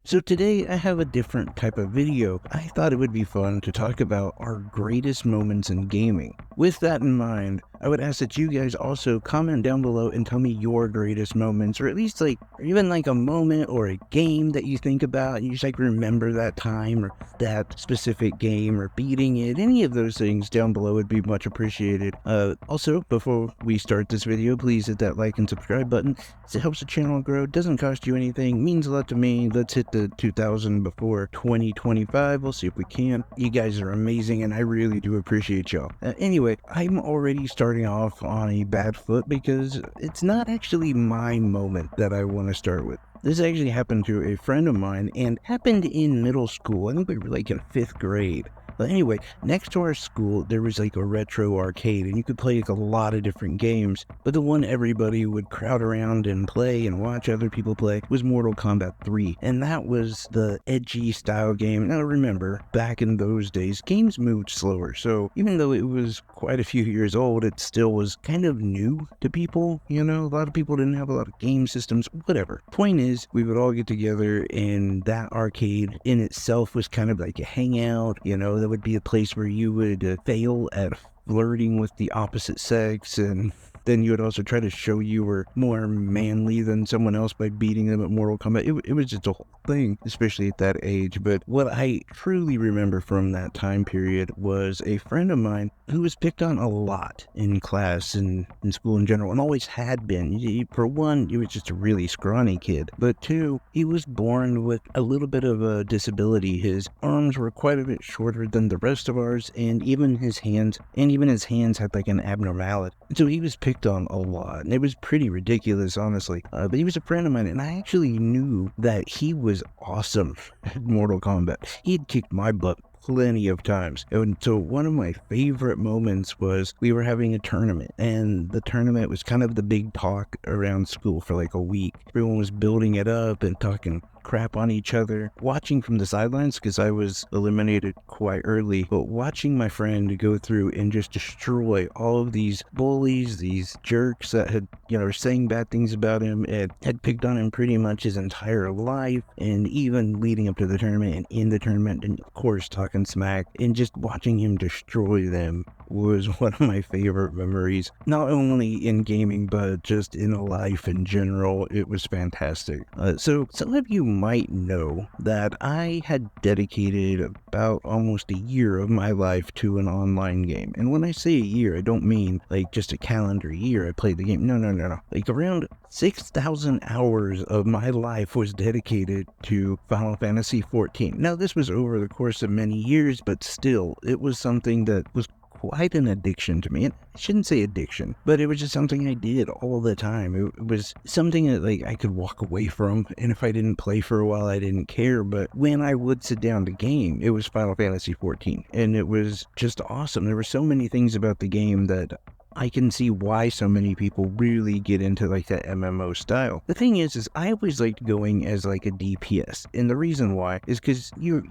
So today I have a different type of video. I thought it would be fun to talk about our greatest moments in gaming. With that in mind, I would ask that you guys also comment down below and tell me your greatest moments, or at least or even a moment or a game that you think about and you just remember that time or that specific game or beating it. Any of those things down below would be much appreciated. Also, before we start this video, please hit that like and subscribe button. It helps the channel grow, doesn't cost you anything, means a lot to me. Let's hit the 2,000 before 2025. We'll see if we can. You guys are amazing and I really do appreciate y'all. Anyway, I'm already starting off on a bad foot because it's not actually my moment that I want to start with. This actually happened to a friend of mine and happened in middle school. I think we were in 5th grade. But anyway, next to our school, there was a retro arcade, and you could play a lot of different games. But the one everybody would crowd around and play and watch other people play was Mortal Kombat 3. And that was the edgy style game. Now remember, back in those days, games moved slower. So even though it was quite a few years old, it still was kind of new to people. A lot of people didn't have a lot of game systems, whatever. Point is, we would all get together, and that arcade in itself was kind of like a hangout. That would be a place where you would fail at flirting with the opposite sex, and then you would also try to show you were more manly than someone else by beating them at Mortal Kombat. It was just a whole thing, especially at that age. But what I truly remember from that time period was a friend of mine who was picked on a lot in class and in school in general, and always had been. For one, he was just a really scrawny kid. But two, he was born with a little bit of a disability. His arms were quite a bit shorter than the rest of ours, and even his hands had an abnormality. So he was picked on a lot, and it was pretty ridiculous, honestly. But he was a friend of mine, and I actually knew that he was awesome at Mortal Kombat. He had kicked my butt plenty of times. And so one of my favorite moments was we were having a tournament, and the tournament was kind of the big talk around school for a week. Everyone was building it up and talking crap on each other, watching from the sidelines because I was eliminated quite early, but watching my friend go through and just destroy all of these bullies, these jerks that had, were saying bad things about him and had picked on him pretty much his entire life, and even leading up to the tournament and in the tournament, and of course talking smack, and just watching him destroy them was one of my favorite memories, not only in gaming but just in life in general. It was fantastic. So some of you might know that I had dedicated about almost a year of my life to an online game. And when I say a year, I don't mean just a calendar year I played the game. No. Around 6,000 hours of my life was dedicated to Final Fantasy XIV. Now, this was over the course of many years, but still, it was something that was quite an addiction to me. And I shouldn't say addiction, but it was just something I did all the time. It was something that I could walk away from, and if I didn't play for a while, I didn't care. But when I would sit down to game, it was Final Fantasy XIV, and it was just awesome. There were so many things about the game that I can see why so many people really get into that MMO style. The thing is I always liked going as a DPS, and the reason why is because you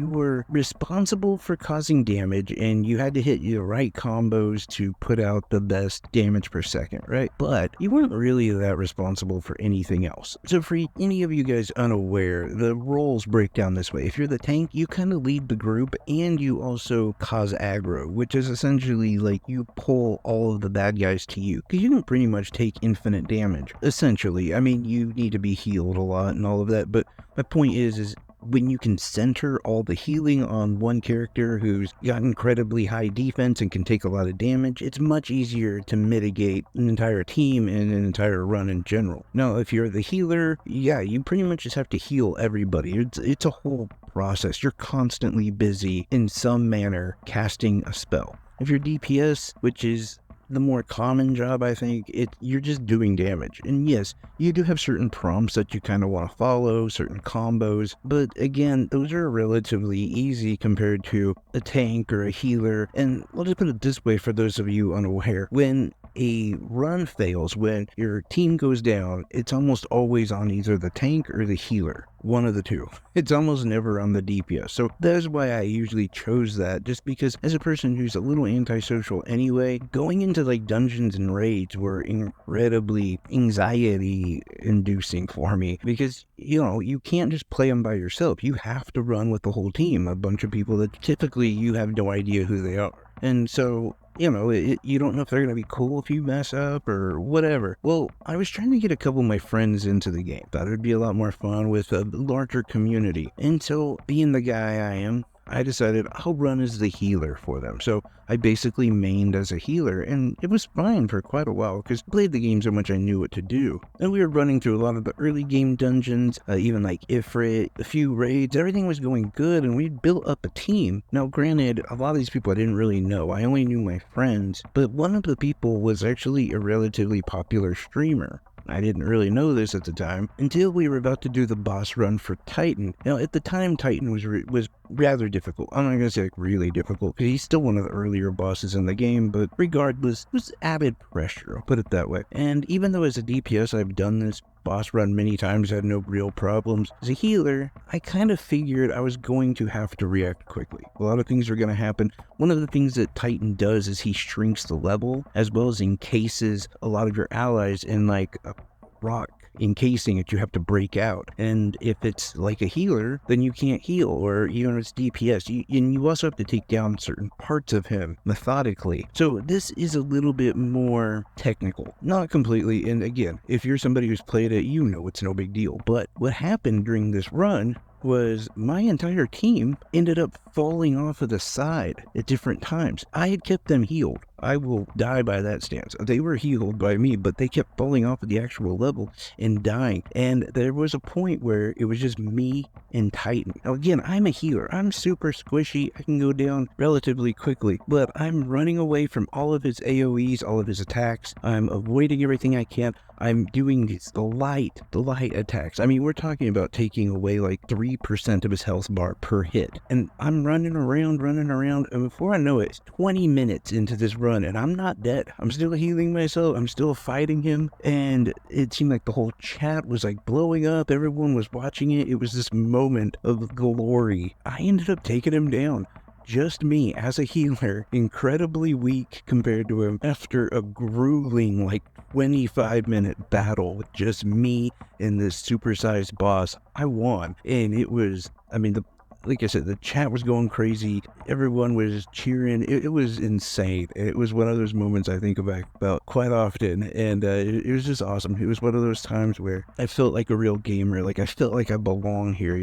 were responsible for causing damage, and you had to hit the right combos to put out the best damage per second, right? But you weren't really that responsible for anything else. So for any of you guys unaware, the roles break down this way. If you're the tank, you kind of lead the group, and you also cause aggro, which is essentially you pull all of the bad guys to you, because you can pretty much take infinite damage, essentially. I mean, you need to be healed a lot and all of that, but my point is when you can center all the healing on one character who's got incredibly high defense and can take a lot of damage, it's much easier to mitigate an entire team and an entire run in general. Now, if you're the healer, you pretty much just have to heal everybody. It's a whole process. You're constantly busy in some manner casting a spell. If you're DPS, which is the more common job, I think, you're just doing damage. And yes, you do have certain prompts that you kind of want to follow, certain combos, but again, those are relatively easy compared to a tank or a healer. And I'll just put it this way for those of you unaware: when a run fails, when your team goes down, it's almost always on either the tank or the healer. One of the two. It's almost never on the DPS. So that's why I usually chose that, just because as a person who's a little antisocial anyway, going into like dungeons and raids were incredibly anxiety inducing for me, because you can't just play them by yourself. You have to run with the whole team, a bunch of people that typically you have no idea who they are. And so you don't know if they're going to be cool if you mess up or whatever. Well, I was trying to get a couple of my friends into the game. Thought it would be a lot more fun with a larger community. And so, being the guy I am, I decided I'll run as the healer for them. So I basically mained as a healer, and it was fine for quite a while because I played the game so much I knew what to do. And we were running through a lot of the early game dungeons, even like Ifrit, a few raids. Everything was going good, and we'd built up a team. Now, granted, a lot of these people I didn't really know. I only knew my friends, but one of the people was actually a relatively popular streamer. I didn't really know this at the time until we were about to do the boss run for Titan. Now, at the time, Titan was rather difficult. I'm not going to say like really difficult, because he's still one of the earlier bosses in the game, but regardless, it was added pressure, I'll put it that way. And even though as a DPS I've done this boss run many times, had no real problems, as a healer, I kind of figured I was going to have to react quickly. A lot of things are going to happen. One of the things that Titan does is he shrinks the level, as well as encases a lot of your allies in like a rock encasing it you have to break out. And if it's like a healer, then you can't heal, or even if it's DPS, and you also have to take down certain parts of him methodically. So this is a little bit more technical, not completely. And again, if you're somebody who's played it, it's no big deal. But what happened during this run was my entire team ended up falling off of the side at different times. I had kept them healed. I will die by that stance. They were healed by me, but they kept falling off of the actual level and dying. And there was a point where it was just me and Titan. Now again, I'm a healer. I'm super squishy. I can go down relatively quickly, but I'm running away from all of his AoEs, all of his attacks. I'm avoiding everything I can. I'm doing the light attacks. I mean, we're talking about taking away like 3% of his health bar per hit. And I'm running around, and before I know it, it's 20 minutes into this run, and I'm not dead. I'm still healing myself. I'm still fighting him, and it seemed like the whole chat was like blowing up. Everyone was watching it. It was this moment of glory. I ended up taking him down. Just me as a healer, incredibly weak compared to him, after a grueling 25-minute battle with just me and this supersized boss. I won, and it was, like I said, the chat was going crazy. Everyone was cheering. It was insane. It was one of those moments I think about quite often, and it was just awesome. It was one of those times where I felt like a real gamer. Like I felt like I belong here,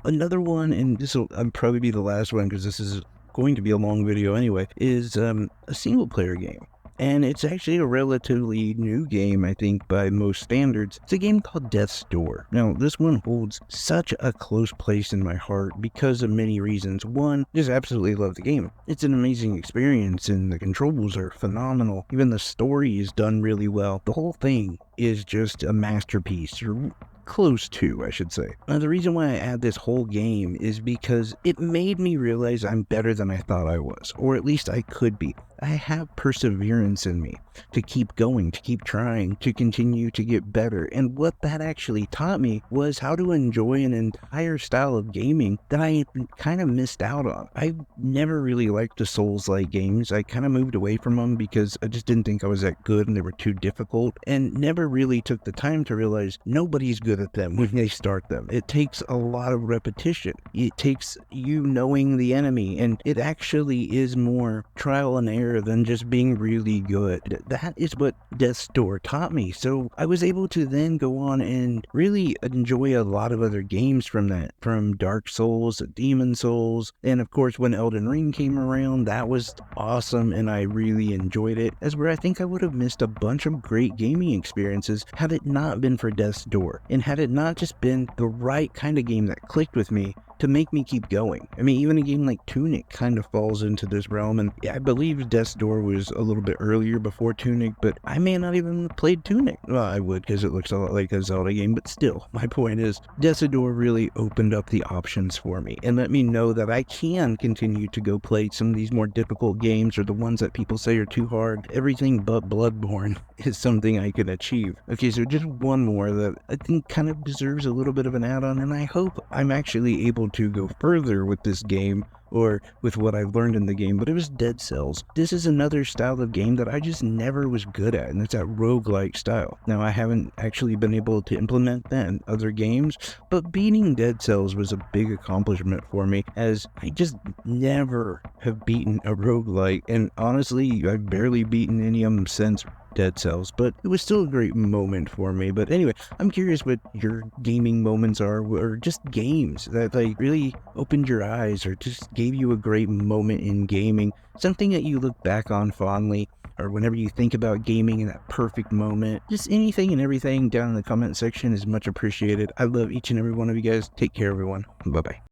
Another one, and this will probably be the last one because this is going to be a long video anyway, is a single player game. And it's actually a relatively new game, I think, by most standards. It's a game called Death's Door. Now, this one holds such a close place in my heart because of many reasons. One, just absolutely love the game. It's an amazing experience, and the controls are phenomenal. Even the story is done really well. The whole thing is just a masterpiece, or close to, I should say. Now, the reason why I add this whole game is because it made me realize I'm better than I thought I was, or at least I could be. I have perseverance in me to keep going, to keep trying, to continue to get better. And what that actually taught me was how to enjoy an entire style of gaming that I kind of missed out on. I never really liked the Souls-like games. I kind of moved away from them because I just didn't think I was that good and they were too difficult, and never really took the time to realize nobody's good at them when they start them. It takes a lot of repetition. It takes you knowing the enemy, and it actually is more trial and error than just being really good. That is what Death's Door taught me. So I was able to then go on and really enjoy a lot of other games from that, from Dark Souls to Demon Souls. And of course, when Elden Ring came around, that was awesome, and I really enjoyed it, as where I think I would have missed a bunch of great gaming experiences had it not been for Death's Door, and had it not just been the right kind of game that clicked with me to make me keep going. I mean, even a game like Tunic kind of falls into this realm, and I believe Death's Door was a little bit earlier before Tunic, but I may not even have played Tunic. Well, I would, because it looks a lot like a Zelda game, but still, my point is, Death's Door really opened up the options for me, and let me know that I can continue to go play some of these more difficult games, or the ones that people say are too hard. Everything but Bloodborne is something I can achieve. Okay, so just one more that I think kind of deserves a little bit of an add-on, and I hope I'm actually able to go further with this game, or with what I've learned in the game, but it was Dead Cells. This is another style of game that I just never was good at, and it's that roguelike style. Now, I haven't actually been able to implement that in other games, but beating Dead Cells was a big accomplishment for me, as I just never have beaten a roguelike, and honestly, I've barely beaten any of them since Dead Cells, but it was still a great moment for me. But anyway, I'm curious what your gaming moments are, or just games that like really opened your eyes, or just gave you a great moment in gaming, something that you look back on fondly, or whenever you think about gaming in that perfect moment. Just anything and everything down in the comment section is much appreciated. I love each and every one of you guys. Take care, everyone. Bye bye.